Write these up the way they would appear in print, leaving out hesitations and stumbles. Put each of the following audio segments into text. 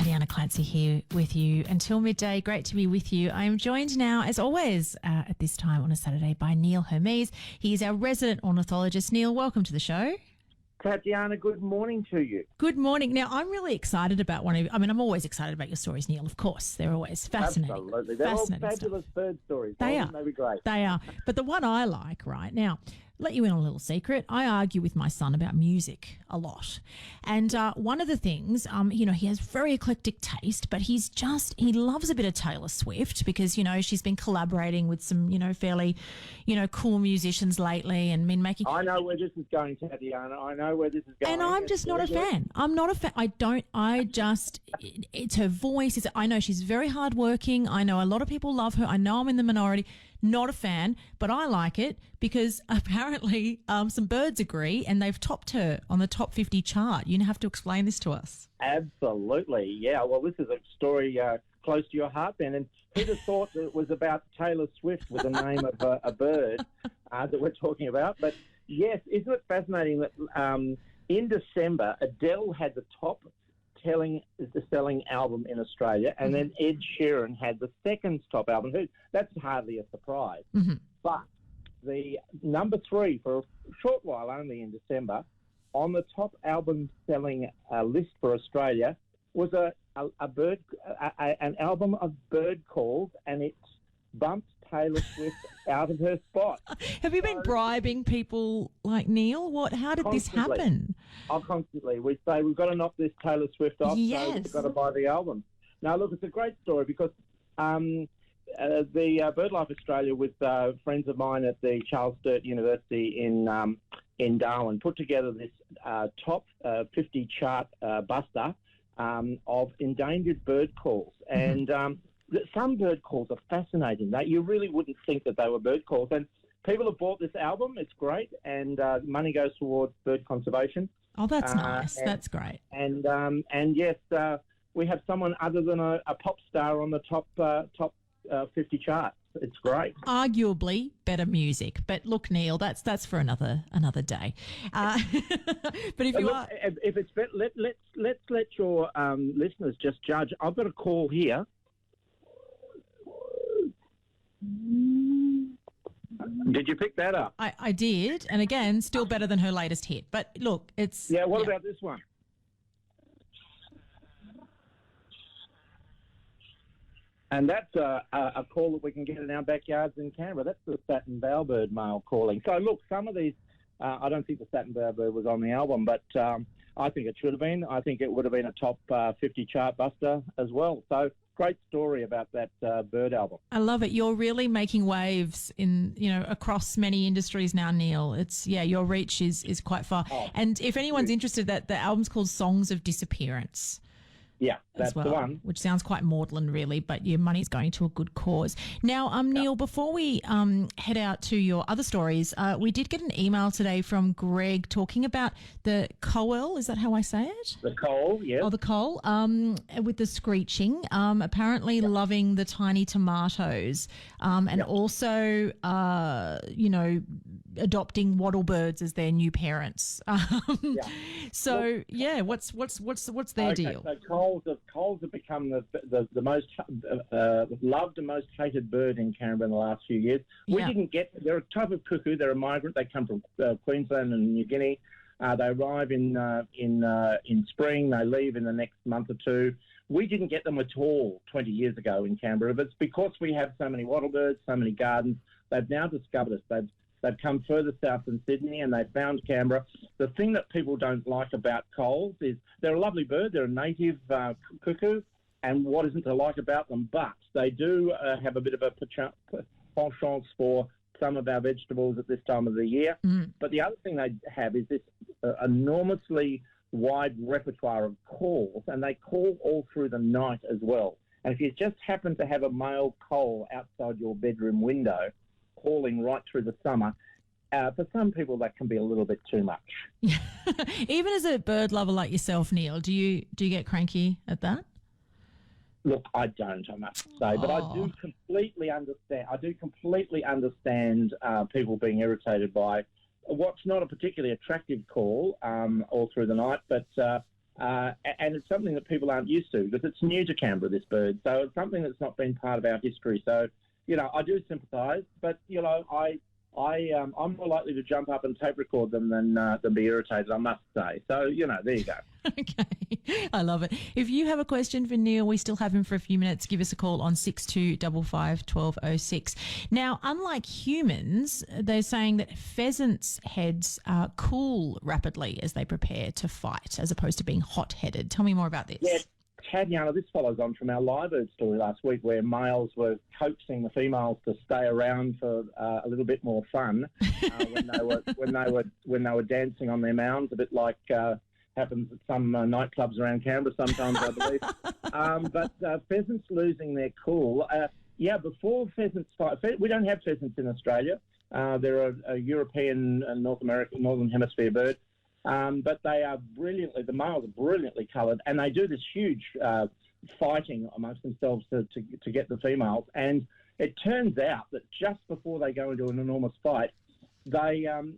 Tatjana Clancy here with you until midday. Great to be with you. I am joined now, as always, at this time on a Saturday by Neil Hermes. He is our resident ornithologist. Neil, welcome to the show. Tatjana, good morning to you. Good morning. Now, I'm really excited about I'm always excited about your stories, Neil, of course. They're always fascinating. Absolutely. They're all fabulous bird stories. They are. They'll be great. They are. But the one I like right now, let you in on a little secret. I argue with my son about music a lot. And one of the things, he has very eclectic taste, but he loves a bit of Taylor Swift because, she's been collaborating with some, fairly, cool musicians lately and been making... I know where this is going, Tatjana. I know where this is going. And I'm just not a fan. I'm not a fan. It's her voice. I know she's very hardworking. I know a lot of people love her. I know I'm in the minority. Not a fan, but I like it because apparently some birds agree and they've topped her on the top 50 chart. You have to explain this to us. Absolutely, yeah. Well, this is a story close to your heart, Ben. And who'd have thought that it was about Taylor Swift with the name of a bird that we're talking about? But yes, isn't it fascinating that in December, Adele had the top selling album in Australia, and then Ed Sheeran had the second top album. That's hardly a surprise. Mm-hmm. But the number 3 for a short while only in December on the top album selling list for Australia was an album of bird calls, and it bumped Taylor Swift out of her spot. Have you been bribing people like Neil? How did this happen? Constantly. We say we've got to knock this Taylor Swift off, yes. So we've got to buy the album. Now, look, it's a great story because the BirdLife Australia with friends of mine at the Charles Sturt University in Darwin put together this top 50 chart buster of endangered bird calls. And some bird calls are fascinating. You really wouldn't think that they were bird calls. And people have bought this album. It's great. And money goes towards bird conservation. Oh, that's nice. That's great. And yes, we have someone other than a pop star on the top 50 charts. It's great. Arguably better music, but look, Neil, that's for another day. But if it's let's let your listeners just judge. I've got a call here. Did you pick that up? I did, and again, still better than her latest hit. But look, it's... Yeah, what about this one? And that's a call that we can get in our backyards in Canberra. That's the satin bowerbird male calling. So, look, some of these... I don't think the satin bowerbird was on the album, but I think it should have been. I think it would have been a top 50 chart buster as well. So... great story about that bird album. I love it. You're really making waves across many industries now, Neil. Your reach is quite far. Oh, and if anyone's interested, that the album's called Songs of Disappearance. Yeah, that's the one. Which sounds quite maudlin, really, but your money's going to a good cause. Now, Neil, before we head out to your other stories, we did get an email today from Greg talking about the coal. Is that how I say it? The coal, yes. Oh, the coal, with the screeching. Apparently loving the tiny tomatoes, and also, adopting wattle birds as their new parents. So, what's their deal? So coals have become the most loved and most hated bird in Canberra in the last few years. They're a type of cuckoo. They're a migrant. They come from Queensland and New Guinea. They arrive in spring. They leave in the next month or two. We didn't get them at all 20 years ago in Canberra, but it's because we have so many wattlebirds, so many gardens. They've now discovered us. They've come further south than Sydney and they've found Canberra. The thing that people don't like about coals is they're a lovely bird. They're a native cuckoo, and what isn't to like about them? But they do have a bit of a penchant for some of our vegetables at this time of the year. Mm. But the other thing they have is this enormously wide repertoire of calls, and they call all through the night as well. And if you just happen to have a male coal outside your bedroom window, calling right through the summer, for some people that can be a little bit too much. Even as a bird lover like yourself, Neil, do you get cranky at that? Look, I don't, I must say, but I do completely understand people being irritated by what's not a particularly attractive call all through the night, but and it's something that people aren't used to because it's new to Canberra, this bird. So it's something that's not been part of our history. So, I do sympathise, but, I'm more likely to jump up and tape record them than be irritated, I must say. So, there you go. Okay, I love it. If you have a question for Neil, we still have him for a few minutes. Give us a call on 6255 1206. Now, unlike humans, they're saying that pheasants' heads cool rapidly as they prepare to fight, as opposed to being hot-headed. Tell me more about this. Yeah, Tatjana, this follows on from our lyrebird story last week, where males were coaxing the females to stay around for a little bit more fun when they were dancing on their mounds, a bit like happens at some nightclubs around Canberra sometimes, I believe. But pheasants losing their cool. Before pheasants fight, we don't have pheasants in Australia. They're a European and North American, Northern Hemisphere bird. But they are the males are brilliantly coloured, and they do this huge fighting amongst themselves to get the females. And it turns out that just before they go into an enormous fight, the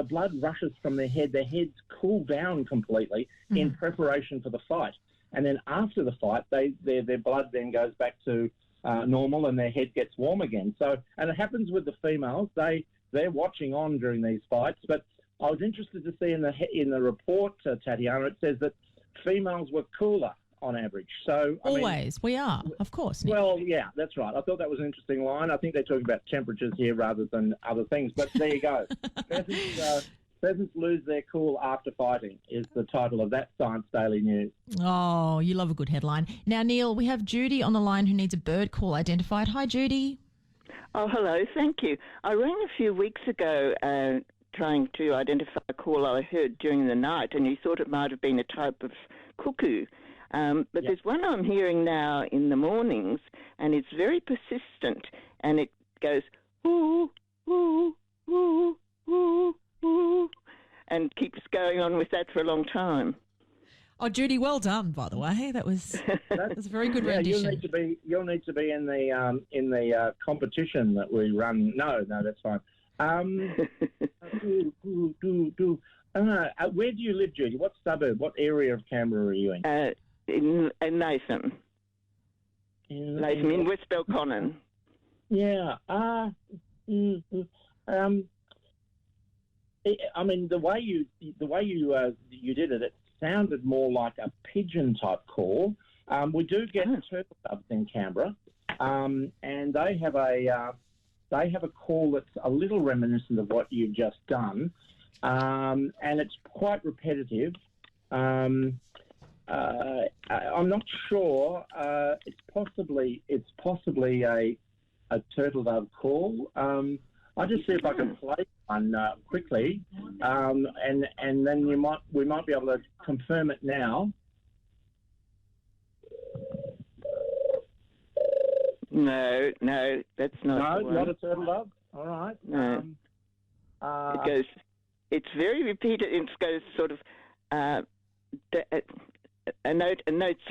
blood rushes from their head. Their heads cool down completely in preparation for the fight. And then after the fight, their blood then goes back to normal, and their head gets warm again. So, and it happens with the females. They're watching on during these fights, but I was interested to see in the report, Tatjana, it says that females were cooler on average. So we are, of course. Nick. Well, yeah, that's right. I thought that was an interesting line. I think they're talking about temperatures here rather than other things. But there you go. Pheasants lose their cool after fighting is the title of that Science Daily News. Oh, you love a good headline. Now, Neil, we have Judy on the line who needs a bird call identified. Hi, Judy. Oh, hello. Thank you. I rang a few weeks ago trying to identify a call I heard during the night, and you thought it might have been a type of cuckoo. But there's one I'm hearing now in the mornings, and it's very persistent, and it goes, ooh, ooh, ooh, ooh, ooh, and keeps going on with that for a long time. Oh, Judy, well done, by the way. That was a very good rendition. You'll need to be in the competition that we run. No, that's fine. Where do you live, Judy? What suburb? What area of Canberra are you in? In Nathan. In West Belconnen. Yeah. I mean, the way you did it, it sounded more like a pigeon type call. We do get turtle doves in Canberra, and they have a call that's a little reminiscent of what you've just done, and it's quite repetitive. I'm not sure. It's possibly a turtle dove call. I'll just see if I can play one quickly, and then we might be able to confirm it now. No, that's not. No, not a turtle dove. All right. No. It's very repeated. It goes sort of a note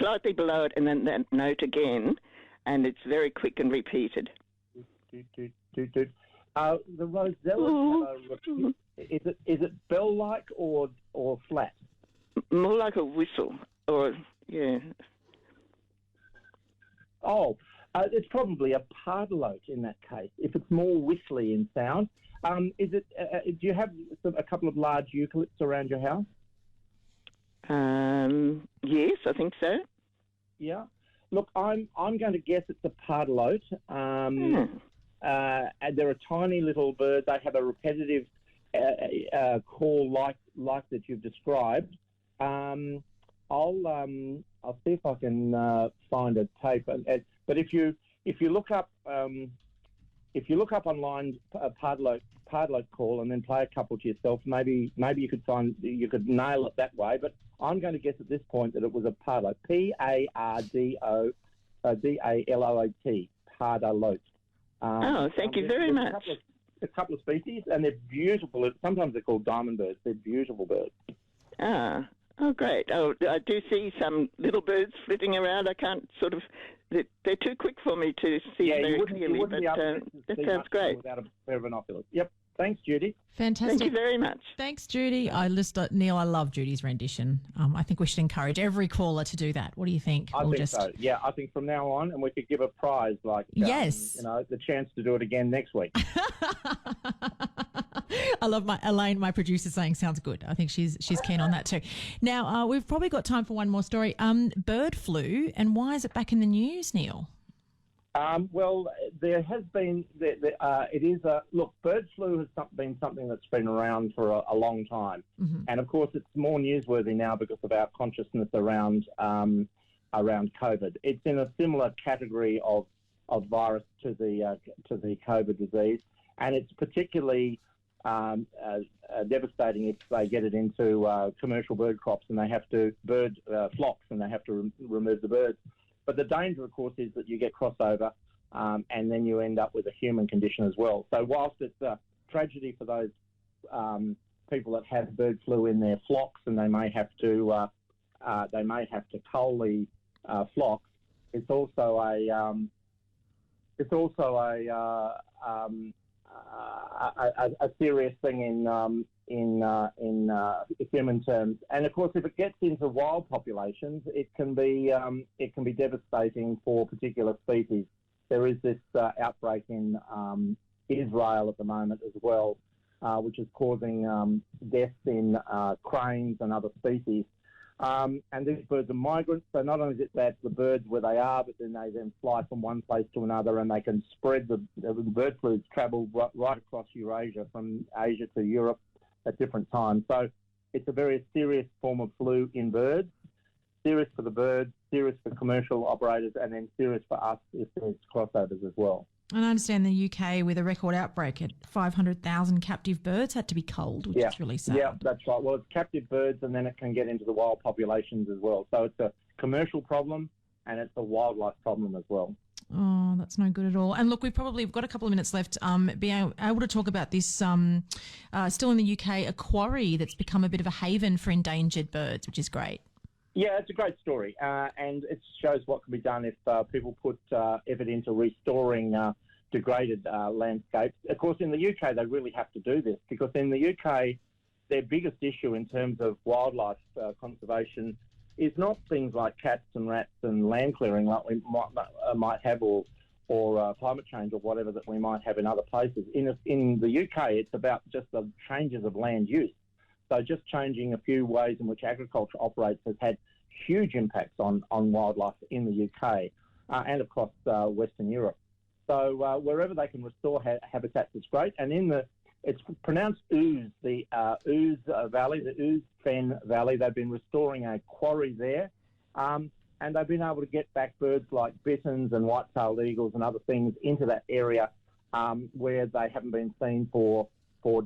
slightly below it, and then that note again, and it's very quick and repeated. The Rosellas is it bell-like or flat? More like a whistle, or yeah. Oh, it's probably a pardalote in that case. If it's more whistly in sound, is it? Do you have a couple of large eucalypts around your house? Yes, I think so. Yeah. Look, I'm going to guess it's a pardalote. And they're a tiny little bird. They have a repetitive call like that you've described. I'll see if I can find a tape. But if you look up online a pardalote call and then play a couple to yourself, maybe you could nail it that way. But I'm going to guess at this point that it was a pardalote. Pardalote. Pardalote. Thank you very much. A couple of species, and they're beautiful. Sometimes they're called diamond birds. They're beautiful birds. Oh, great. Oh, I do see some little birds flitting around. I can't sort of... They're too quick for me to see very clearly, but that sounds great. Without a pair of binoculars. Yep. Thanks, Judy. Fantastic. Thank you very much. Thanks, Judy. Neil, I love Judy's rendition. I think we should encourage every caller to do that. What do you think? I think so. Yeah, I think from now on, and we could give a prize like, yes, the chance to do it again next week. I love Elaine, my producer, saying sounds good. I think she's keen on that too. Now, we've probably got time for one more story. Bird flu, and why is it back in the news, Neil? Well, there has been. Bird flu has been something that's been around for a long time, and of course, it's more newsworthy now because of our consciousness around COVID. It's in a similar category of virus to the COVID disease, and it's particularly devastating if they get it into commercial bird crops and they have to flocks and they have to remove the birds. But the danger, of course, is that you get crossover and then you end up with a human condition as well. So whilst it's a tragedy for those people that have bird flu in their flocks and they may have to cull the flocks, it's also a serious thing in human terms. And of course, if it gets into wild populations, it can be devastating for particular species. There is this outbreak in Israel at the moment as well, which is causing deaths in cranes and other species. And these birds are migrants, so not only is it that the birds where they are, but then they fly from one place to another and they can spread the bird flu travel right across Eurasia, from Asia to Europe at different times. So it's a very serious form of flu in birds, serious for the birds, serious for commercial operators, and then serious for us if there's crossovers as well. And I understand the UK, with a record outbreak at 500,000 captive birds, had to be culled, which is really sad. Yeah, that's right. Well, it's captive birds and then it can get into the wild populations as well. So it's a commercial problem and it's a wildlife problem as well. Oh, that's no good at all. And look, we've got a couple of minutes left. Being able to talk about this, still in the UK, a quarry that's become a bit of a haven for endangered birds, which is great. Yeah, it's a great story, and it shows what can be done if people put effort into restoring degraded landscapes. Of course, in the UK, they really have to do this because in the UK, their biggest issue in terms of wildlife conservation is not things like cats and rats and land clearing like we might have, or climate change or whatever that we might have in other places. In the UK, it's about just the changes of land use. So just changing a few ways in which agriculture operates has had huge impacts on wildlife in the UK and across Western Europe. So wherever they can restore habitats is great. And it's pronounced Ouse, the Ouse Valley, the Ouse Fen Valley. They've been restoring a quarry there, and they've been able to get back birds like bitterns and white-tailed eagles and other things into that area where they haven't been seen for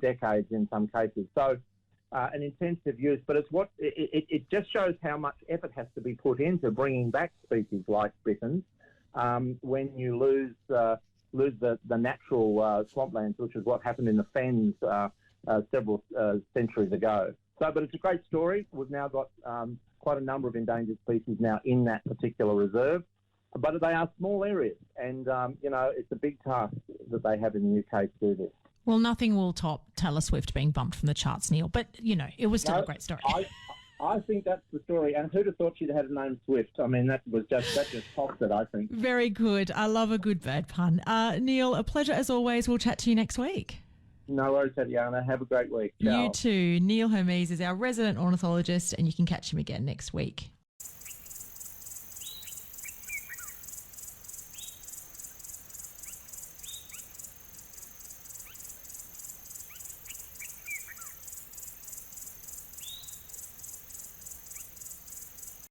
decades in some cases. So an intensive use, but it just shows how much effort has to be put into bringing back species like bitterns when you lose the natural swamplands, which is what happened in the fens several centuries ago. So, but it's a great story. We've now got quite a number of endangered species now in that particular reserve, but they are small areas, and it's a big task that they have in the UK to do this. Well, nothing will top Taylor Swift being bumped from the charts, Neil, but, it was still a great story. I think that's the story. And who'd have thought she'd had a name Swift? I mean, that just topped it, I think. Very good. I love a good bird pun. Neil, a pleasure as always. We'll chat to you next week. No worries, Tatjana. Have a great week. Ciao. You too. Neil Hermes is our resident ornithologist, and you can catch him again next week.